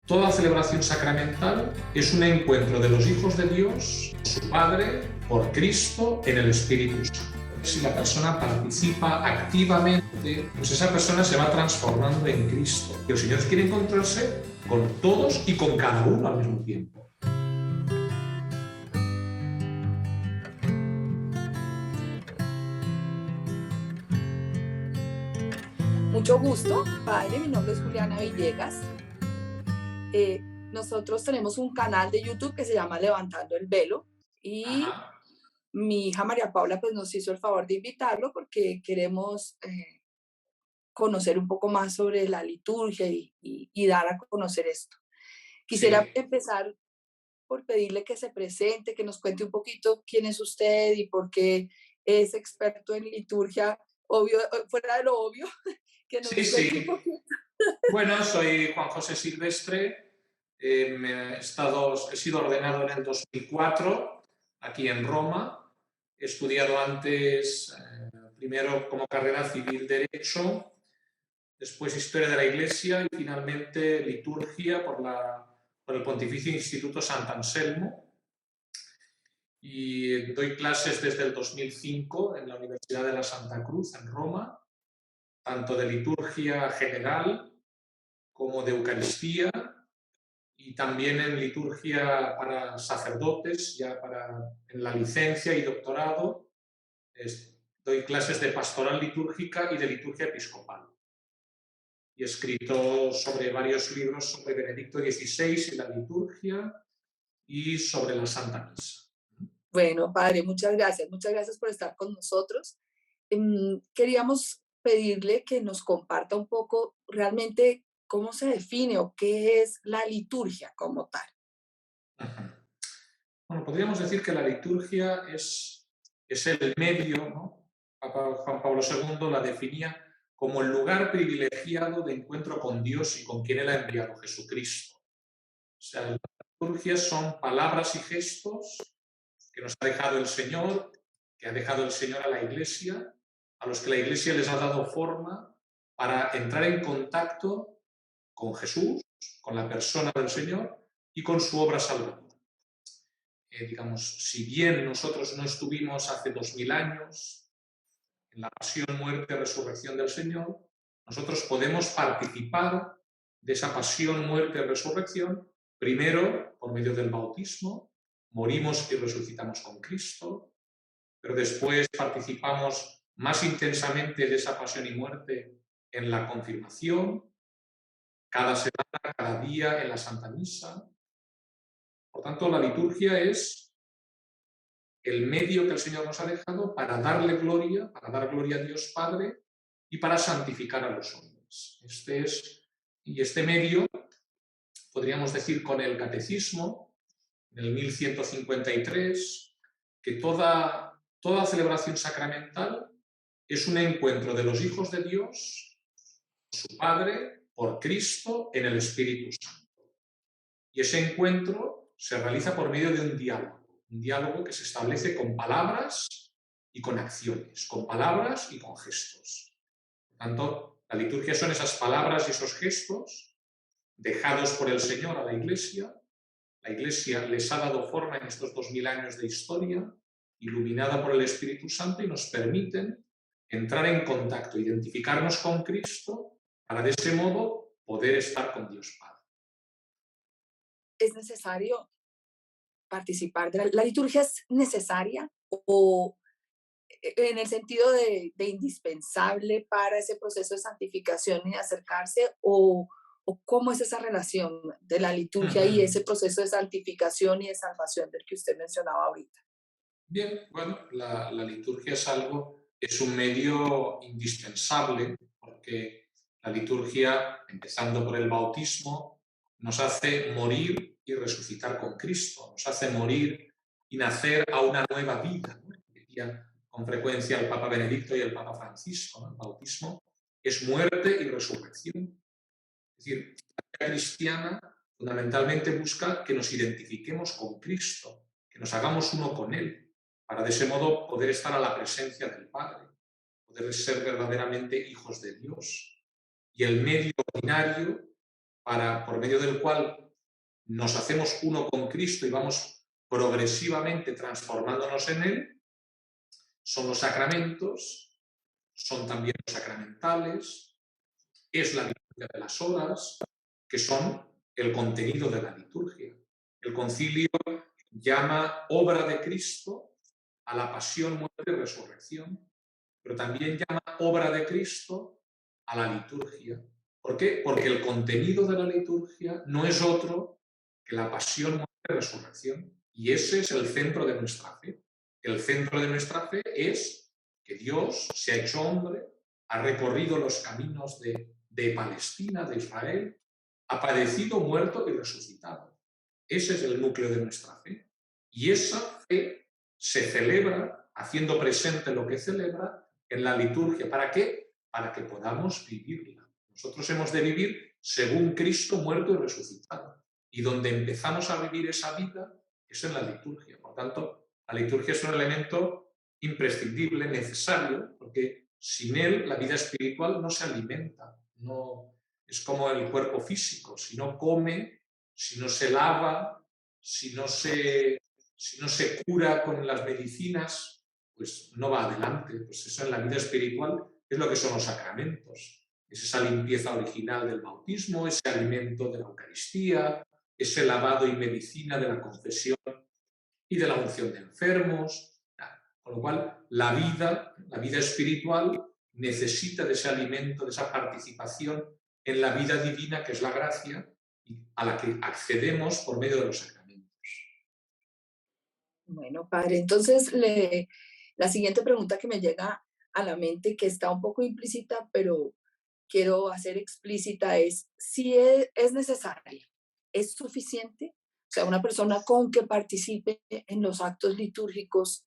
Toda celebración sacramental es un encuentro de los hijos de Dios, su Padre, por Cristo, en el Espíritu Santo. Si la persona participa activamente, pues esa persona se va transformando en Cristo. Y el Señor quiere encontrarse con todos y con cada uno al mismo tiempo. Mucho gusto, padre. Mi nombre es Juliana Villegas. Nosotros tenemos un canal de YouTube que se llama Levantando el Velo y mi hija María Paula pues, nos hizo el favor de invitarlo porque queremos conocer un poco más sobre la liturgia y dar a conocer esto. Quisiera empezar por pedirle que se presente, que nos cuente un poquito quién es usted y por qué es experto en liturgia, obvio, fuera de lo obvio, que nos cuente un poquito. Bueno, soy Juan José Silvestre, he sido ordenado en el 2004 aquí en Roma, he estudiado antes, primero como carrera civil Derecho, después Historia de la Iglesia y finalmente Liturgia por el Pontificio Instituto Sant'Anselmo. Y doy clases desde el 2005 en la Universidad de la Santa Cruz en Roma, tanto de liturgia general como de Eucaristía y también en liturgia para sacerdotes, ya en la licencia y doctorado. Doy clases de pastoral litúrgica y de liturgia episcopal. Y he escrito sobre varios libros sobre Benedicto XVI y la liturgia y sobre la Santa Misa. Bueno, padre, muchas gracias por estar con nosotros. Queríamos pedirle que nos comparta un poco realmente cómo se define o qué es la liturgia como tal. Bueno, podríamos decir que la liturgia es el medio, ¿no? Papa Juan Pablo II la definía como el lugar privilegiado de encuentro con Dios y con quien Él ha enviado, Jesucristo. O sea, las liturgias son palabras y gestos que nos ha dejado el Señor, que ha dejado el Señor a la Iglesia, a los que la Iglesia les ha dado forma para entrar en contacto con Jesús, con la persona del Señor y con su obra salvadora. Digamos, si bien nosotros no estuvimos hace 2000 años en la pasión, muerte y resurrección del Señor, nosotros podemos participar de esa pasión, muerte y resurrección, primero por medio del bautismo, morimos y resucitamos con Cristo, pero después participamos más intensamente de esa pasión y muerte en la confirmación, cada semana, cada día en la Santa Misa. Por tanto, la liturgia es el medio que el Señor nos ha dejado para darle gloria, para dar gloria a Dios Padre y para santificar a los hombres. Este medio, podríamos decir con el Catecismo, en el 1153, que toda celebración sacramental es un encuentro de los hijos de Dios, su Padre, por Cristo, en el Espíritu Santo. Y ese encuentro se realiza por medio de un diálogo que se establece con palabras y con acciones, con palabras y con gestos. Por tanto, la liturgia son esas palabras y esos gestos dejados por el Señor a la Iglesia. La Iglesia les ha dado forma en estos 2000 años de historia, iluminada por el Espíritu Santo, y nos permiten entrar en contacto, identificarnos con Cristo, para de ese modo poder estar con Dios Padre. ¿Es necesario participar de la liturgia? ¿Es necesaria o en el sentido de indispensable para ese proceso de santificación y de acercarse, o cómo es esa relación de la liturgia y ese proceso de santificación y de salvación del que usted mencionaba ahorita? Bien, bueno, la liturgia es un medio indispensable, porque la liturgia, empezando por el bautismo, nos hace morir y resucitar con Cristo, nos hace morir y nacer a una nueva vida, ¿no? Decía con frecuencia el Papa Benedicto y el Papa Francisco, ¿no? El bautismo es muerte y resurrección. Es decir, la vida cristiana fundamentalmente busca que nos identifiquemos con Cristo, que nos hagamos uno con Él, para de ese modo poder estar a la presencia del Padre, poder ser verdaderamente hijos de Dios. Y el medio ordinario por medio del cual nos hacemos uno con Cristo y vamos progresivamente transformándonos en Él, son los sacramentos, son también los sacramentales, es la liturgia de las horas, que son el contenido de la liturgia. El concilio llama obra de Cristo a la pasión, muerte y resurrección, pero también llama obra de Cristo a la liturgia. ¿Por qué? Porque el contenido de la liturgia no es otro que la pasión, muerte y resurrección. Y ese es el centro de nuestra fe. El centro de nuestra fe es que Dios se ha hecho hombre, ha recorrido los caminos de Palestina, de Israel, ha padecido, muerto y resucitado. Ese es el núcleo de nuestra fe. Y esa fe se celebra, haciendo presente lo que celebra, en la liturgia. ¿Para qué? Para que podamos vivirla. Nosotros hemos de vivir según Cristo muerto y resucitado. Y donde empezamos a vivir esa vida es en la liturgia. Por tanto, la liturgia es un elemento imprescindible, necesario, porque sin él la vida espiritual no se alimenta. No, es como el cuerpo físico. Si no come, si no se lava, si no se cura con las medicinas, pues no va adelante. Pues eso en la vida espiritual es lo que son los sacramentos. Es esa limpieza original del bautismo, ese alimento de la Eucaristía, ese lavado y medicina de la confesión y de la unción de enfermos. Con lo cual, la vida espiritual necesita de ese alimento, de esa participación en la vida divina, que es la gracia, a la que accedemos por medio de los sacramentos. Bueno, padre, entonces la siguiente pregunta que me llega a la mente, que está un poco implícita, pero quiero hacer explícita, es si es necesaria, es suficiente. O sea, una persona con que participe en los actos litúrgicos,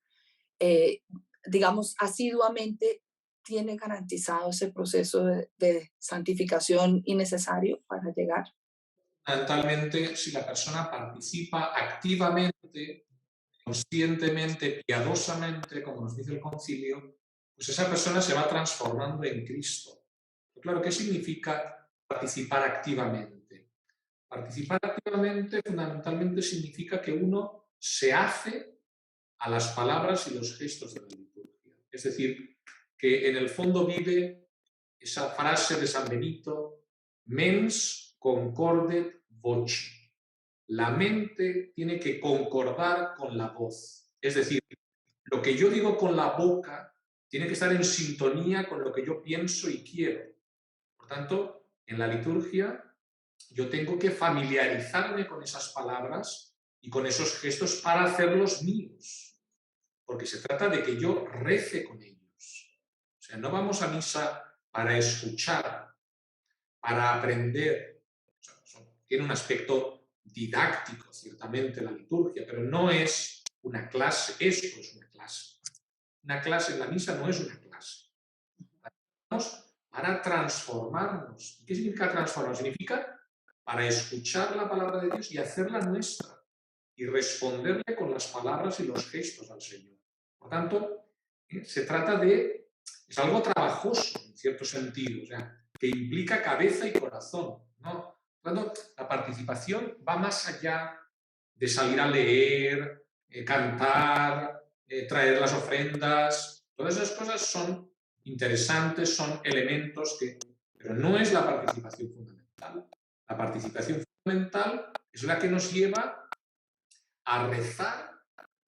digamos, asiduamente, tiene garantizado ese proceso de santificación innecesario para llegar. Fundamentalmente, si la persona participa activamente, conscientemente, piadosamente, como nos dice el concilio, pues esa persona se va transformando en Cristo. Pero claro, ¿qué significa participar activamente? Participar activamente fundamentalmente significa que uno se hace a las palabras y los gestos de la liturgia. Es decir, que en el fondo vive esa frase de San Benito, mens concordet voce. La mente tiene que concordar con la voz. Es decir, lo que yo digo con la boca tiene que estar en sintonía con lo que yo pienso y quiero. Por tanto, en la liturgia yo tengo que familiarizarme con esas palabras y con esos gestos para hacerlos míos. Porque se trata de que yo rece con ellos. O sea, no vamos a misa para escuchar, para aprender. O sea, tiene un aspecto didáctico, ciertamente, la liturgia, pero no es una clase. Esto es una clase. Una clase en la misa no es una clase. Vamos para transformarnos. ¿Y qué significa transformarnos? Significa para escuchar la palabra de Dios y hacerla nuestra y responderle con las palabras y los gestos al Señor. Por tanto, se trata de, es algo trabajoso en cierto sentido, o sea, que implica cabeza y corazón, ¿no? Por tanto, la participación va más allá de salir a leer, cantar, traer las ofrendas. Todas esas cosas son interesantes, son elementos pero no es la participación fundamental. La participación fundamental es la que nos lleva a rezar,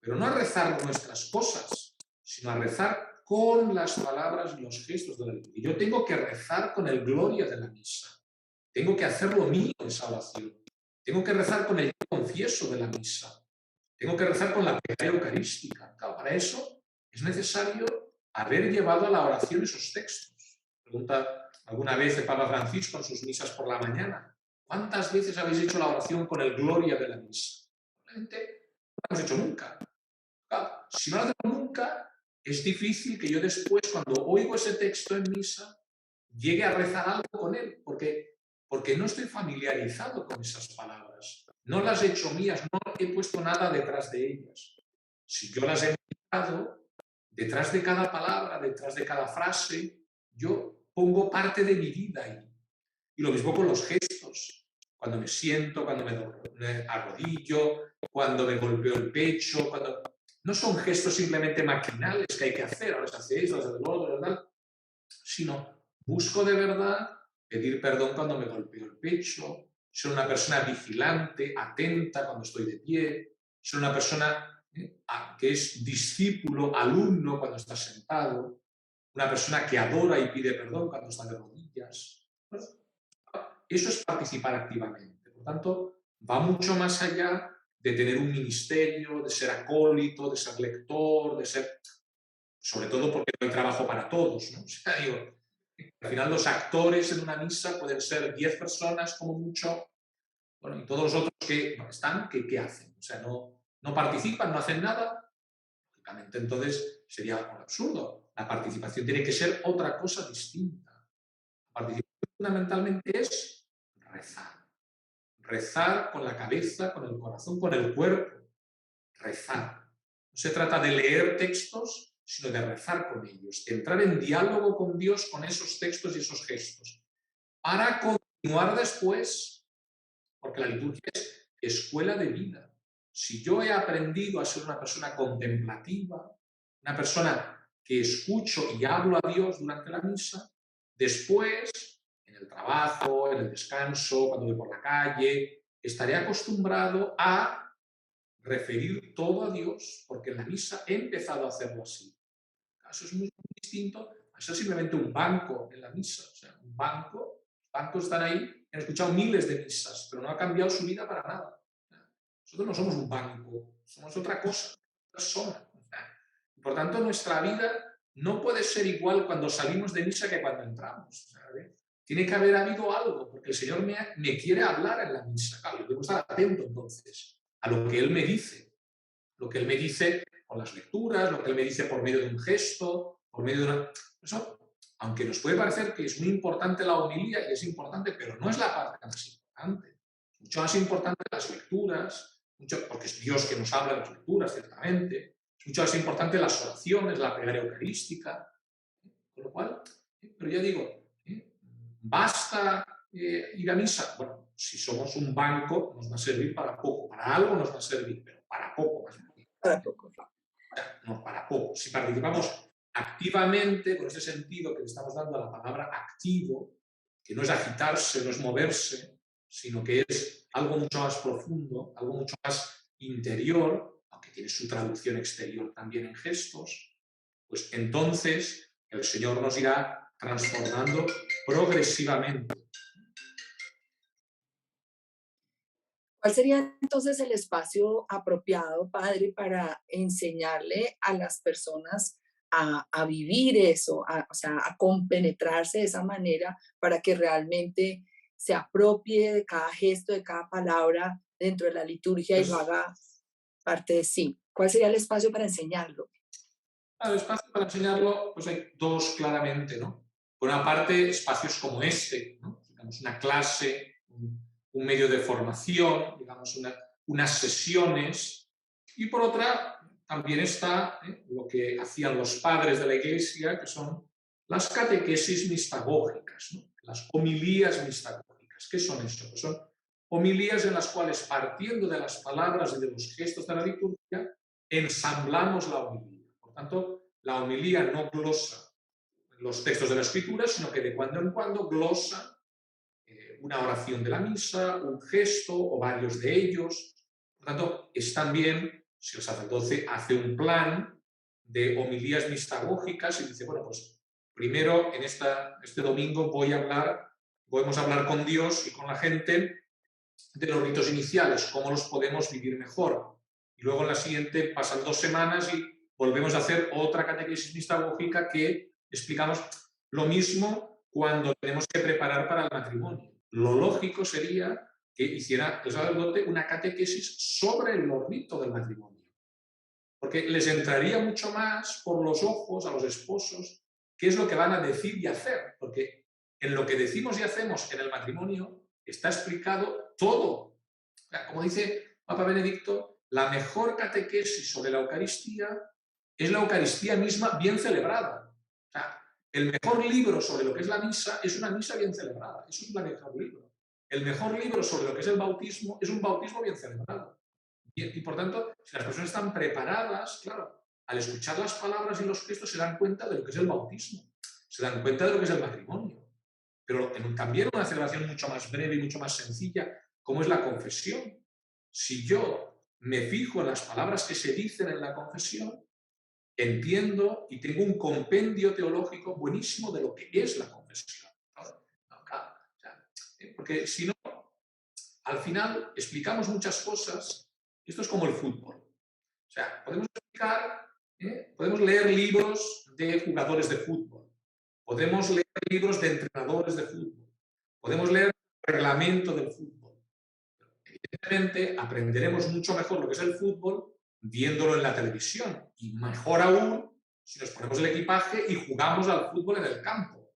pero no a rezar nuestras cosas, sino a rezar con las palabras y los gestos de la liturgia. Yo tengo que rezar con el gloria de la misa. Tengo que hacerlo mío esa oración. Tengo que rezar con el confieso de la misa. Tengo que rezar con la plegaria eucarística. Claro, para eso es necesario haber llevado a la oración esos textos. Pregunta alguna vez el Papa Francisco en sus misas por la mañana: ¿cuántas veces habéis hecho la oración con el gloria de la misa? Realmente no lo hemos hecho nunca. Claro, si no lo hacemos nunca, es difícil que yo después, cuando oigo ese texto en misa, llegue a rezar algo con él, porque no estoy familiarizado con esas palabras. No las he hecho mías, no he puesto nada detrás de ellas. Si yo las he meditado, detrás de cada palabra, detrás de cada frase, yo pongo parte de mi vida ahí. Y lo mismo con los gestos. cuando me siento, cuando me arrodillo, cuando me golpeo el pecho, cuando... No son gestos simplemente maquinales que hay que hacer, ahora se hace eso, se hace lo otro, ¿verdad? Sino busco de verdad pedir perdón cuando me golpeo el pecho, ser una persona vigilante, atenta cuando estoy de pie, ser una persona que es discípulo, alumno cuando está sentado, una persona que adora y pide perdón cuando está de rodillas. Bueno, eso es participar activamente. Por tanto, va mucho más allá de tener un ministerio, de ser acólito, de ser lector, de ser... Sobre todo porque no hay trabajo para todos, ¿no? O sea, digo, al final los actores en una misa pueden ser 10 personas como mucho, bueno, y todos los otros que están, ¿qué hacen? O sea, no participan, no hacen nada. Lógicamente, entonces sería un absurdo. La participación tiene que ser otra cosa distinta. La participación fundamentalmente es rezar. Rezar con la cabeza, con el corazón, con el cuerpo. Rezar. No se trata de leer textos, sino de rezar con ellos, de entrar en diálogo con Dios con esos textos y esos gestos, para continuar después, porque la liturgia es escuela de vida. Si yo he aprendido a ser una persona contemplativa, una persona que escucho y hablo a Dios durante la misa, después, en el trabajo, en el descanso, cuando voy por la calle, estaré acostumbrado a referir todo a Dios, porque en la misa he empezado a hacerlo así. Eso es muy distinto a ser simplemente un banco en la misa. O sea, un banco, los bancos están ahí, han escuchado miles de misas, pero no ha cambiado su vida para nada. Nosotros no somos un banco, somos otra cosa, persona. Por tanto, nuestra vida no puede ser igual cuando salimos de misa que cuando entramos. Tiene que haber habido algo, porque el Señor me quiere hablar en la misa. Claro, yo tengo que estar atento entonces a lo que Él me dice. Lo que Él me dice con las lecturas, lo que Él me dice por medio de un gesto, por medio de una... Eso, aunque nos puede parecer que es muy importante la homilía, y es importante, pero no es la parte más importante. Mucho más importante las lecturas, porque es Dios que nos habla de las lecturas, ciertamente. Es mucho más importante las oraciones, la plegaria eucarística. Con lo cual, pero ya digo, ¿basta ir a misa? Bueno, si somos un banco, nos va a servir para poco. Para algo nos va a servir, pero para poco más. Para poco. No, para poco. Si participamos activamente, con ese sentido que le estamos dando a la palabra activo, que no es agitarse, no es moverse, sino que es algo mucho más profundo, algo mucho más interior, aunque tiene su traducción exterior también en gestos, pues entonces el Señor nos irá transformando progresivamente. ¿Cuál sería entonces el espacio apropiado, Padre, para enseñarle a las personas a vivir eso, o sea, a compenetrarse de esa manera para que realmente se apropie de cada gesto, de cada palabra dentro de la liturgia y lo haga parte de sí? ¿Cuál sería el espacio para enseñarlo? El espacio para enseñarlo, pues hay dos claramente, ¿no? Por una parte, espacios como este, ¿no? Digamos, una clase, un medio de formación, digamos, unas sesiones, y por otra, también está lo que hacían los padres de la Iglesia, que son las catequesis mistagógicas, ¿no? Las homilías mistagógicas. ¿Qué son eso? Pues son homilías en las cuales, partiendo de las palabras y de los gestos de la liturgia, ensamblamos la homilía. Por tanto, la homilía no glosa los textos de la Escritura, sino que de cuando en cuando glosa una oración de la misa, un gesto o varios de ellos. Por tanto, es también, si el sacerdote hace un plan de homilías mistagógicas y dice, bueno, pues primero en este domingo podemos hablar con Dios y con la gente de los ritos iniciales, cómo los podemos vivir mejor. Y luego en la siguiente pasan 2 semanas y volvemos a hacer otra catequesis mistagógica que explicamos lo mismo cuando tenemos que preparar para el matrimonio. Lo lógico sería que hiciera el sacerdote una catequesis sobre los ritos del matrimonio. Porque les entraría mucho más por los ojos a los esposos qué es lo que van a decir y hacer. Porque en lo que decimos y hacemos en el matrimonio está explicado todo. Como dice Papa Benedicto, la mejor catequesis sobre la Eucaristía es la Eucaristía misma bien celebrada. O sea, el mejor libro sobre lo que es la misa es una misa bien celebrada. Eso es el mejor libro. el mejor libro sobre lo que es el bautismo es un bautismo bien celebrado. Y por tanto, si las personas están preparadas, claro, al escuchar las palabras y los gestos se dan cuenta de lo que es el bautismo, se dan cuenta de lo que es el matrimonio. Pero también una celebración mucho más breve y mucho más sencilla, como es la confesión. Si yo me fijo en las palabras que se dicen en la confesión, entiendo y tengo un compendio teológico buenísimo de lo que es la confesión. Porque si no, al final explicamos muchas cosas. Esto es como el fútbol. O sea, podemos explicar, podemos leer libros de jugadores de fútbol, podemos leer libros de entrenadores de fútbol, podemos leer el reglamento del fútbol. Evidentemente, aprenderemos mucho mejor lo que es el fútbol viéndolo en la televisión. Y mejor aún si nos ponemos el equipaje y jugamos al fútbol en el campo.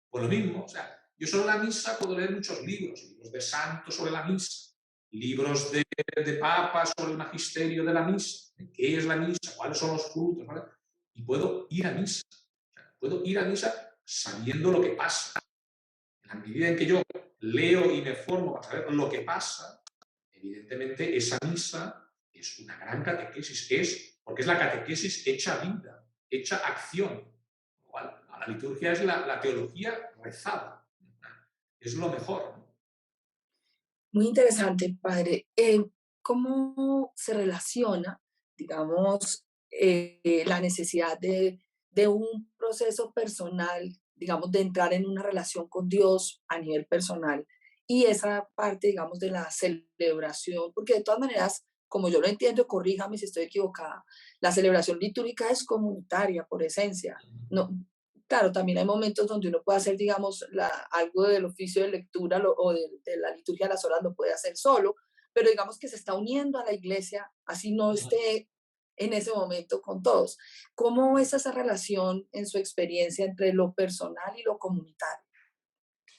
Pues lo mismo, o sea, yo sobre la misa puedo leer muchos libros, libros de santos sobre la misa, libros de papas sobre el magisterio de la misa, qué es la misa, cuáles son los frutos, ¿vale? Y puedo ir a misa. O sea, puedo ir a misa sabiendo lo que pasa. En la medida en que yo leo y me formo para saber lo que pasa, evidentemente esa misa es una gran catequesis, porque es la catequesis hecha vida, hecha acción. Igual, la liturgia es la teología rezada, es lo mejor, ¿no? Muy interesante, padre. ¿Cómo se relaciona, digamos, la necesidad de un proceso personal, digamos, de entrar en una relación con Dios a nivel personal y esa parte, digamos, de la celebración? Porque de todas maneras, como yo lo entiendo, corríjame si estoy equivocada, la celebración litúrgica es comunitaria por esencia. No, claro, también hay momentos donde uno puede hacer, digamos, algo del oficio de lectura de la liturgia de las horas lo puede hacer solo, pero digamos que se está uniendo a la iglesia, así no esté en ese momento con todos. ¿Cómo es esa relación en su experiencia entre lo personal y lo comunitario?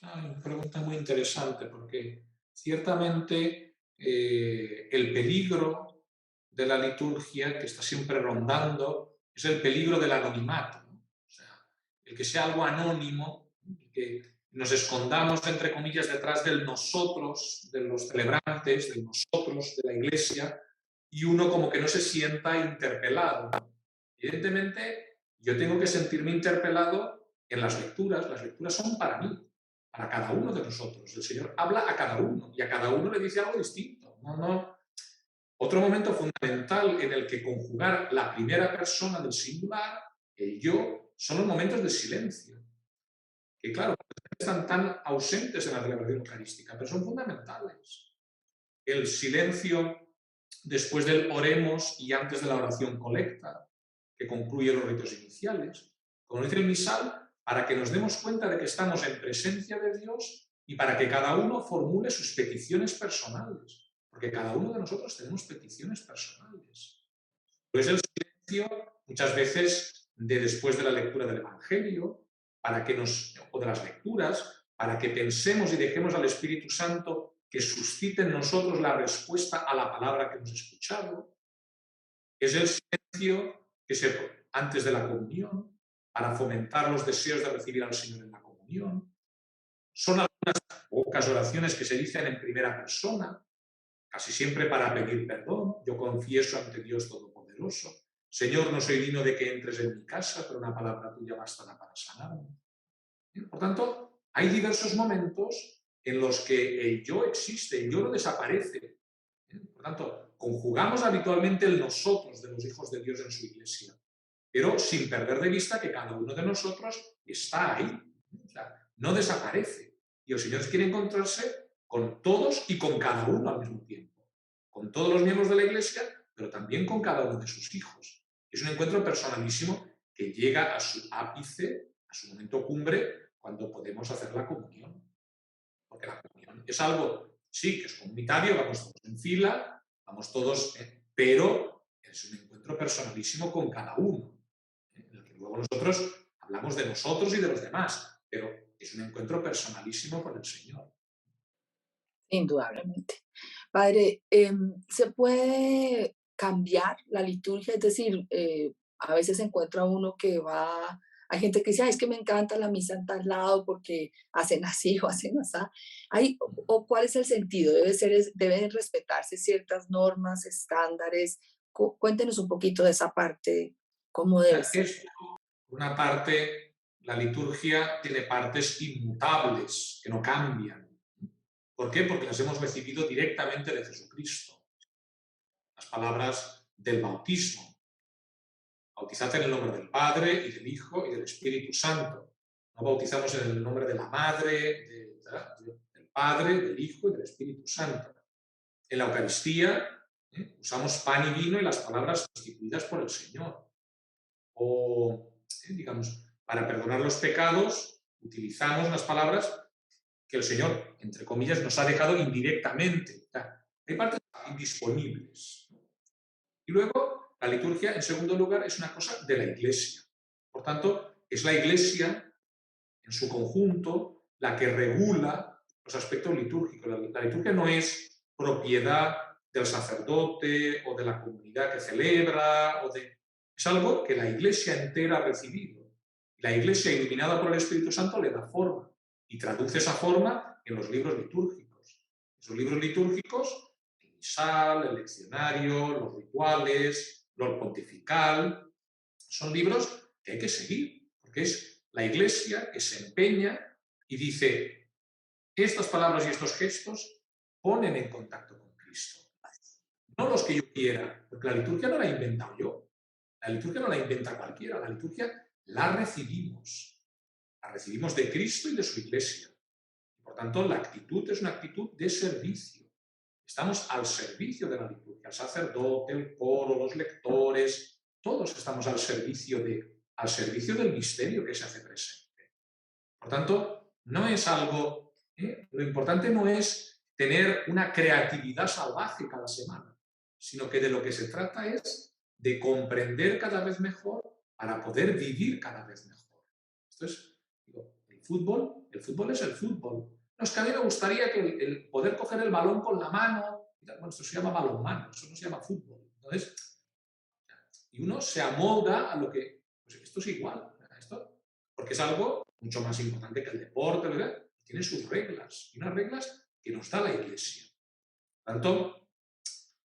Una pregunta muy interesante porque ciertamente el peligro de la liturgia que está siempre rondando es el peligro del anonimato, ¿no? O sea, el que sea algo anónimo, que nos escondamos, entre comillas, detrás del nosotros, de los celebrantes, del nosotros, de la iglesia, y uno como que no se sienta interpelado. Evidentemente, yo tengo que sentirme interpelado en las lecturas son para mí, para cada uno de nosotros. El Señor habla a cada uno y a cada uno le dice algo distinto. No. Otro momento fundamental en el que conjugar la primera persona del singular, el yo, son los momentos de silencio. Que claro, están tan ausentes en la celebración eucarística, pero son fundamentales. El silencio después del oremos y antes de la oración colecta, que concluye los ritos iniciales. Como dice el misal, para que nos demos cuenta de que estamos en presencia de Dios y para que cada uno formule sus peticiones personales, porque cada uno de nosotros tenemos peticiones personales. Pues el silencio, muchas veces, después de la lectura del Evangelio, o de las lecturas, para que pensemos y dejemos al Espíritu Santo que suscite en nosotros la respuesta a la palabra que hemos escuchado. Es el silencio antes de la comunión, para fomentar los deseos de recibir al Señor en la comunión. Son algunas pocas oraciones que se dicen en primera persona, casi siempre para pedir perdón. Yo confieso ante Dios Todopoderoso: Señor, no soy digno de que entres en mi casa, pero una palabra tuya bastará para sanarme. Por tanto, hay diversos momentos en los que el yo existe, el yo no desaparece. Por tanto, conjugamos habitualmente el nosotros de los hijos de Dios en su iglesia, pero sin perder de vista que cada uno de nosotros está ahí. O sea, no desaparece. Y el Señor quiere encontrarse con todos y con cada uno al mismo tiempo. Con todos los miembros de la iglesia, pero también con cada uno de sus hijos. Es un encuentro personalísimo que llega a su ápice, a su momento cumbre, cuando podemos hacer la comunión. Porque la comunión es algo, sí, que es comunitario, vamos todos en fila, vamos todos, pero es un encuentro personalísimo con cada uno, en el que luego nosotros hablamos de nosotros y de los demás, pero es un encuentro personalísimo con el Señor. Indudablemente. Padre, ¿se puede cambiar la liturgia? Es decir, a veces se encuentra uno que va Hay gente que dice, "Ay, es que me encanta la misa en tal lado porque hacen así o hacen así". O ¿cuál es el sentido? Deben respetarse ciertas normas, estándares. Cuéntenos un poquito de esa parte, cómo debe ser. Es una parte, la liturgia tiene partes inmutables, que no cambian. ¿Por qué? Porque las hemos recibido directamente de Jesucristo. Las palabras del bautismo. Bautizad en el nombre del Padre y del Hijo y del Espíritu Santo. No bautizamos en el nombre de la Madre, del Padre, del Hijo y del Espíritu Santo. En la Eucaristía usamos pan y vino y las palabras instituidas por el Señor. O, digamos, para perdonar los pecados utilizamos las palabras que el Señor, entre comillas, nos ha dejado indirectamente. O sea, hay partes indisponibles. Y luego, la liturgia, en segundo lugar, es una cosa de la Iglesia. Por tanto, es la Iglesia, en su conjunto, la que regula los aspectos litúrgicos. La liturgia no es propiedad del sacerdote o de la comunidad que celebra, es algo que la Iglesia entera ha recibido. La Iglesia, iluminada por el Espíritu Santo, le da forma y traduce esa forma en los libros litúrgicos. Esos libros litúrgicos, el misal, el leccionario, los rituales, lo pontifical, son libros que hay que seguir, porque es la Iglesia que se empeña y dice, estas palabras y estos gestos ponen en contacto con Cristo. No los que yo quiera, porque la liturgia no la he inventado yo. La liturgia no la inventa cualquiera, la liturgia la recibimos. La recibimos de Cristo y de su Iglesia. Por tanto, la actitud es una actitud de servicio. Estamos al servicio de la liturgia. El sacerdote, el coro, los lectores, todos estamos al servicio del misterio que se hace presente. Por tanto, no es algo... Lo importante no es tener una creatividad salvaje cada semana, sino que de lo que se trata es de comprender cada vez mejor para poder vivir cada vez mejor. Entonces, el fútbol es el fútbol. No, es que a mí me gustaría que el poder coger el balón con la mano, bueno, esto se llama balonmano, eso no se llama fútbol. Entonces, y uno se amolda a lo que, pues esto es igual, porque es algo mucho más importante que el deporte, ¿verdad? Tiene sus reglas, y unas reglas que nos da la Iglesia. Por tanto,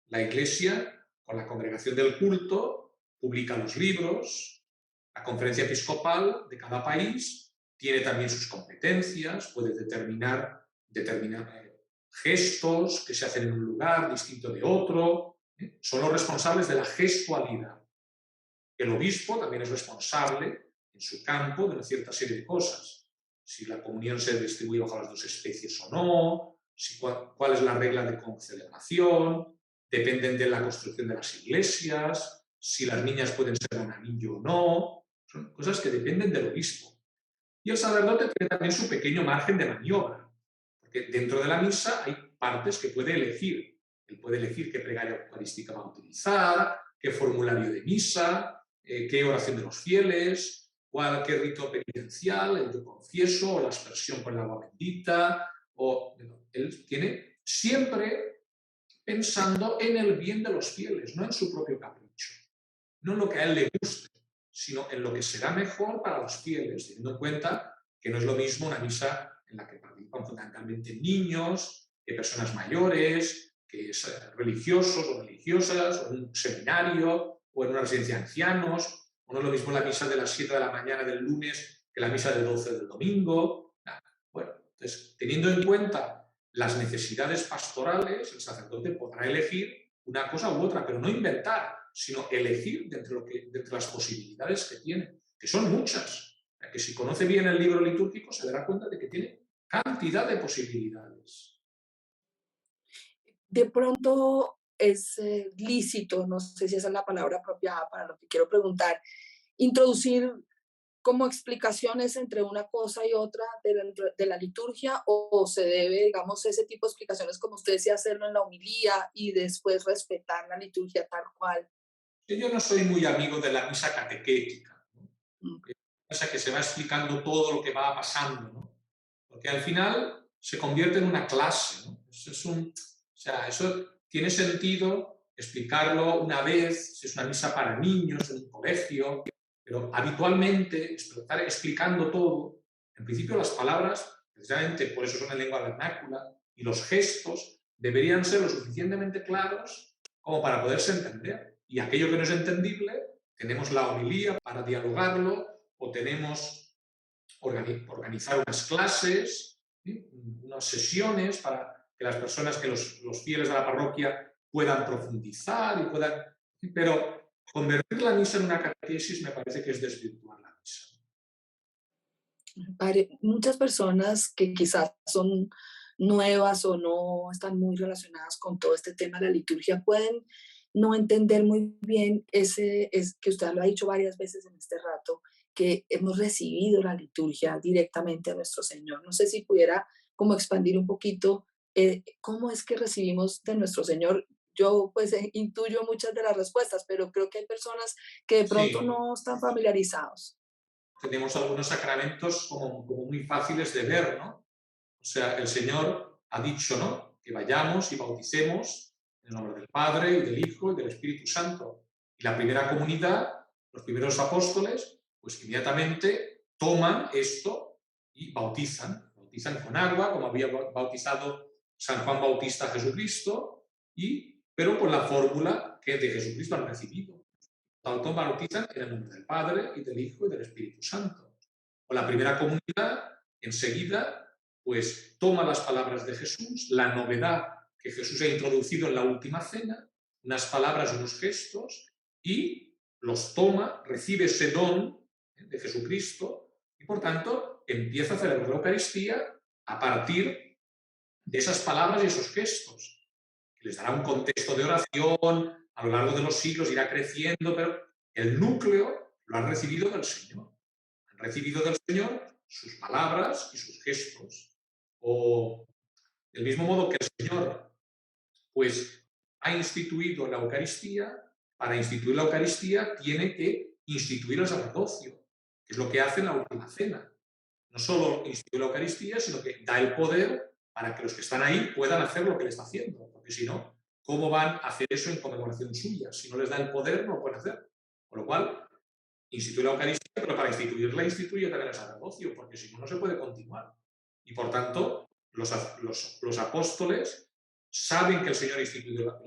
la Iglesia, con la congregación del culto, publica los libros, la conferencia episcopal de cada país tiene también sus competencias, puede determinar gestos que se hacen en un lugar distinto de otro, son los responsables de la gestualidad. El obispo también es responsable en su campo de una cierta serie de cosas. Si la comunión se distribuye bajo las dos especies o no, cuál es la regla de concelebración, dependen de la construcción de las iglesias, si las niñas pueden ser un anillo o no, son cosas que dependen del obispo. Y el sacerdote tiene también su pequeño margen de maniobra, porque dentro de la misa hay partes que puede elegir. Él puede elegir qué plegaria eucarística va a utilizar, qué formulario de misa, qué oración de los fieles, qué rito penitencial, el yo confieso, o la aspersión con el agua bendita, él tiene siempre pensando en el bien de los fieles, no en su propio capricho, no en lo que a él le guste, sino en lo que será mejor para los fieles, teniendo en cuenta que no es lo mismo una misa en la que participan fundamentalmente niños, que personas mayores, que religiosos o religiosas, o en un seminario, o en una residencia de ancianos, o no es lo mismo la misa de las 7 de la mañana del lunes que la misa de 12 del domingo. Bueno, entonces, teniendo en cuenta las necesidades pastorales, el sacerdote podrá elegir una cosa u otra, pero no inventar, sino elegir de entre las posibilidades que tiene, que son muchas. Que si conoce bien el libro litúrgico se dará cuenta de que tiene cantidad de posibilidades. De pronto es lícito, no sé si esa es la palabra apropiada para lo que quiero preguntar, introducir como explicaciones entre una cosa y otra de la liturgia, o se debe, digamos, ese tipo de explicaciones, como usted decía, hacerlo en la homilía y después respetar la liturgia tal cual? Yo no soy muy amigo de la misa catequética, ¿no? Misa que se va explicando todo lo que va pasando, ¿no? Porque al final se convierte en una clase, ¿no? Eso tiene sentido explicarlo una vez, si es una misa para niños en un colegio, Pero habitualmente, estar explicando todo, en principio las palabras, precisamente por eso son en lengua vernácula, y los gestos deberían ser lo suficientemente claros como para poderse entender. Y aquello que no es entendible, tenemos la homilía para dialogarlo, o tenemos organizar unas clases, ¿sí? Unas sesiones para que las personas, que los fieles de la parroquia puedan profundizar y puedan... Pero convertir la misa en una catequesis me parece que es desvirtuar la misa. Muchas personas que quizás son nuevas o no están muy relacionadas con todo este tema de la liturgia pueden no entender muy bien es que usted lo ha dicho varias veces en este rato, que hemos recibido la liturgia directamente a nuestro Señor. No sé si pudiera como expandir un poquito cómo es que recibimos de nuestro Señor. Yo pues intuyo muchas de las respuestas, pero creo que hay personas que de pronto Sí, no están familiarizados. tenemos algunos sacramentos como muy fáciles de ver, ¿no? O sea, el Señor ha dicho, ¿no?, que vayamos y bauticemos en el nombre del Padre y del Hijo y del Espíritu Santo. Y la primera comunidad, los primeros apóstoles, pues inmediatamente toman esto y bautizan. Bautizan con agua, como había bautizado San Juan Bautista a Jesucristo, pero con la fórmula que de Jesucristo han recibido. Tanto bautizan en el nombre del Padre y del Hijo y del Espíritu Santo. O la primera comunidad, enseguida, pues toma las palabras de Jesús, la novedad que Jesús ha introducido en la última cena, unas palabras, unos gestos, y los toma, recibe ese don de Jesucristo, y por tanto empieza a celebrar la Eucaristía a partir de esas palabras y esos gestos, que les dará un contexto de oración, a lo largo de los siglos irá creciendo, pero el núcleo lo han recibido del Señor. Han recibido del Señor sus palabras y sus gestos. O del mismo modo que el Señor pues ha instituido la Eucaristía, para instituir la Eucaristía tiene que instituir el sacerdocio, que es lo que hace en la última cena. No solo instituye la Eucaristía, sino que da el poder para que los que están ahí puedan hacer lo que le está haciendo, porque si no, ¿cómo van a hacer eso en conmemoración suya? Si no les da el poder, no lo pueden hacer. Con lo cual, instituye la Eucaristía, pero para instituirla instituye también el sacerdocio, porque si no, no se puede continuar. Y por tanto, los apóstoles saben que el Señor ha instituido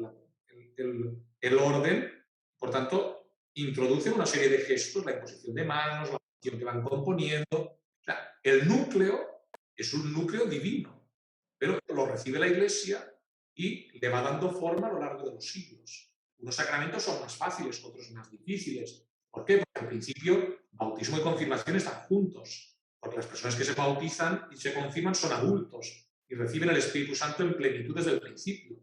el orden, por tanto, introducen una serie de gestos, la imposición de manos, la oración que van componiendo. O sea, el núcleo es un núcleo divino, pero lo recibe la Iglesia y le va dando forma a lo largo de los siglos. Unos sacramentos son más fáciles, otros más difíciles. ¿Por qué? Porque al principio bautismo y confirmación están juntos, porque las personas que se bautizan y se confirman son adultos y reciben el Espíritu Santo en plenitud desde el principio.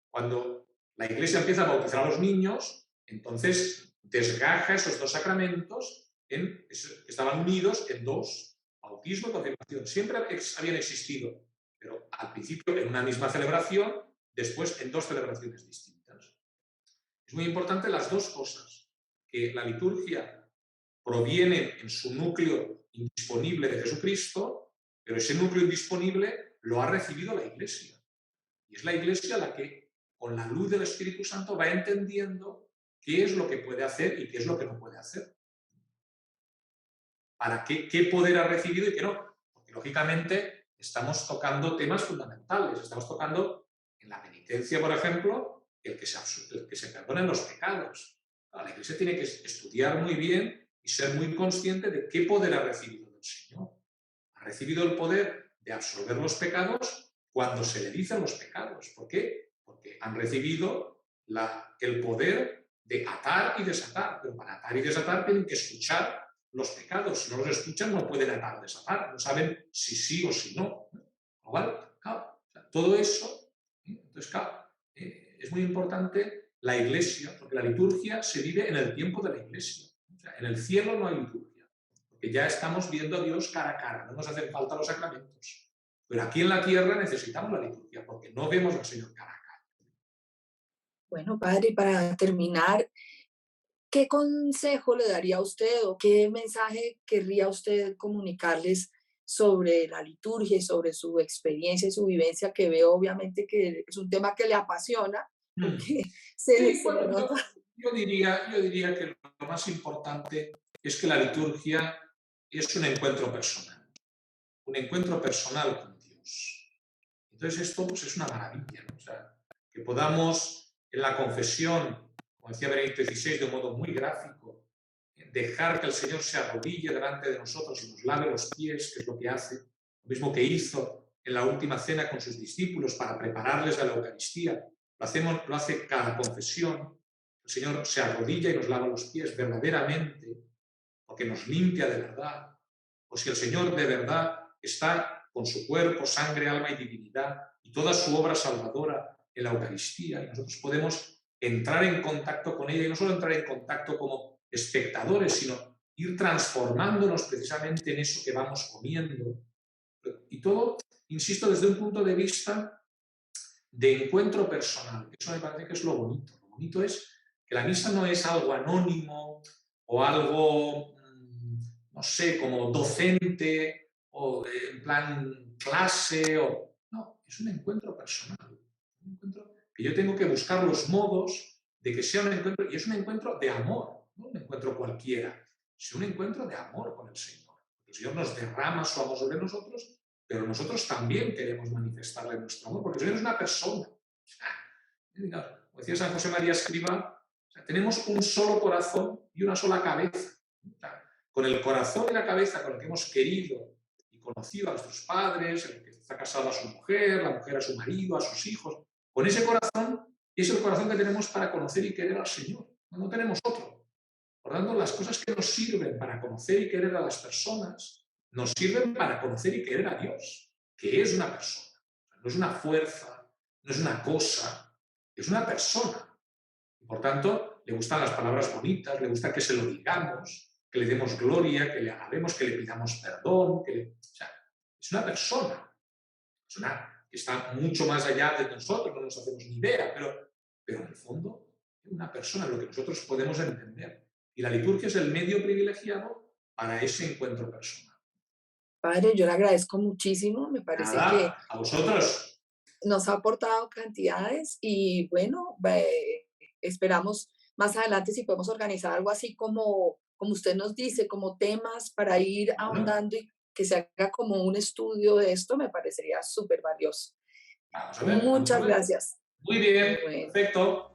Cuando la Iglesia empieza a bautizar a los niños, entonces desgaja esos dos sacramentos que estaban unidos en dos, bautismo y confirmación. Siempre habían existido, pero al principio en una misma celebración, después en dos celebraciones distintas. Es muy importante las dos cosas, que la liturgia proviene en su núcleo indisponible de Jesucristo, pero ese núcleo indisponible lo ha recibido la Iglesia. Y es la Iglesia la que, con la luz del Espíritu Santo, va entendiendo qué es lo que puede hacer y qué es lo que no puede hacer. ¿Para qué poder ha recibido y qué no? Porque, lógicamente, estamos tocando temas fundamentales. Estamos tocando en la penitencia, por ejemplo, el que se perdonen los pecados. La Iglesia tiene que estudiar muy bien y ser muy consciente de qué poder ha recibido del Señor. Ha recibido el poder de absolver los pecados cuando se le dicen los pecados. ¿Por qué? Porque han recibido el poder de atar y desatar. Pero para atar y desatar tienen que escuchar los pecados. Si no los escuchan, no pueden atar o desatar. No saben si sí o si no. Igual, claro, todo eso, entonces, claro, es muy importante la Iglesia, porque la liturgia se vive en el tiempo de la Iglesia. O sea, en el cielo no hay liturgia, porque ya estamos viendo a Dios cara a cara, no nos hacen falta los sacramentos. Pero aquí en la tierra necesitamos la liturgia, porque no vemos al Señor cara a cara. Bueno, padre, y para terminar, ¿qué consejo le daría a usted o qué mensaje querría usted comunicarles sobre la liturgia y sobre su experiencia y su vivencia, que veo obviamente que es un tema que le apasiona, Mm. porque Sí, se le bueno, nota? Yo diría que lo más importante es que la liturgia es un encuentro personal con Dios. Entonces esto pues, es una maravilla, ¿no? O sea, que podamos en la confesión, como decía Benedicto XVI de un modo muy gráfico, dejar que el Señor se arrodille delante de nosotros y nos lave los pies, que es lo que hace, lo mismo que hizo en la última cena con sus discípulos para prepararles a la Eucaristía. Lo hace cada confesión. El Señor se arrodilla y nos lava los pies verdaderamente, porque nos limpia de verdad. O si el Señor de verdad está con su cuerpo, sangre, alma y divinidad y toda su obra salvadora en la Eucaristía, y nosotros podemos entrar en contacto con ella, y no solo entrar en contacto como espectadores, sino ir transformándonos precisamente en eso que vamos comiendo. Y todo, insisto, desde un punto de vista de encuentro personal. Eso me parece que es lo bonito. Lo bonito es que la misa no es algo anónimo o algo, no sé, como docente o en plan clase. No, es un encuentro personal. Un encuentro que yo tengo que buscar los modos de que sea un encuentro, y es un encuentro de amor, no un encuentro cualquiera, es un encuentro de amor con el Señor. El Señor nos derrama su amor sobre nosotros, pero nosotros también queremos manifestarle nuestro amor, porque el Señor es una persona. Como decía San José María Escrivá, tenemos un solo corazón y una sola cabeza. Con el corazón y la cabeza con el que hemos querido y conocido a nuestros padres, el que está casado a su mujer, la mujer a su marido, a sus hijos, con ese corazón es el corazón que tenemos para conocer y querer al Señor. No tenemos otro. Por tanto, las cosas que nos sirven para conocer y querer a las personas, nos sirven para conocer y querer a Dios, que es una persona. No es una fuerza, no es una cosa, es una persona. Y por tanto, le gustan las palabras bonitas, le gusta que se lo digamos, que le demos gloria, que le alabemos, que le pidamos perdón. O sea, es una persona que está mucho más allá de nosotros, no nos hacemos ni idea, pero en el fondo es una persona, lo que nosotros podemos entender. Y la liturgia es el medio privilegiado para ese encuentro personal. Padre, yo le agradezco muchísimo, me parece que a vosotros. Nos ha aportado cantidades y bueno, esperamos más adelante si podemos organizar algo así como usted nos dice, como temas para ir ahondando y que se haga como un estudio de esto, me parecería súper valioso. Vamos a ver. Muchas gracias. Muy bien, perfecto.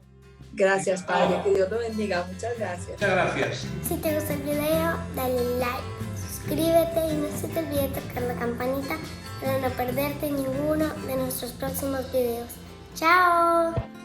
Gracias, Padre, que Dios lo bendiga. Muchas gracias. Muchas gracias. Si te gustó el video, dale like, suscríbete y no se te olvide tocar la campanita para no perderte ninguno de nuestros próximos videos. ¡Chao!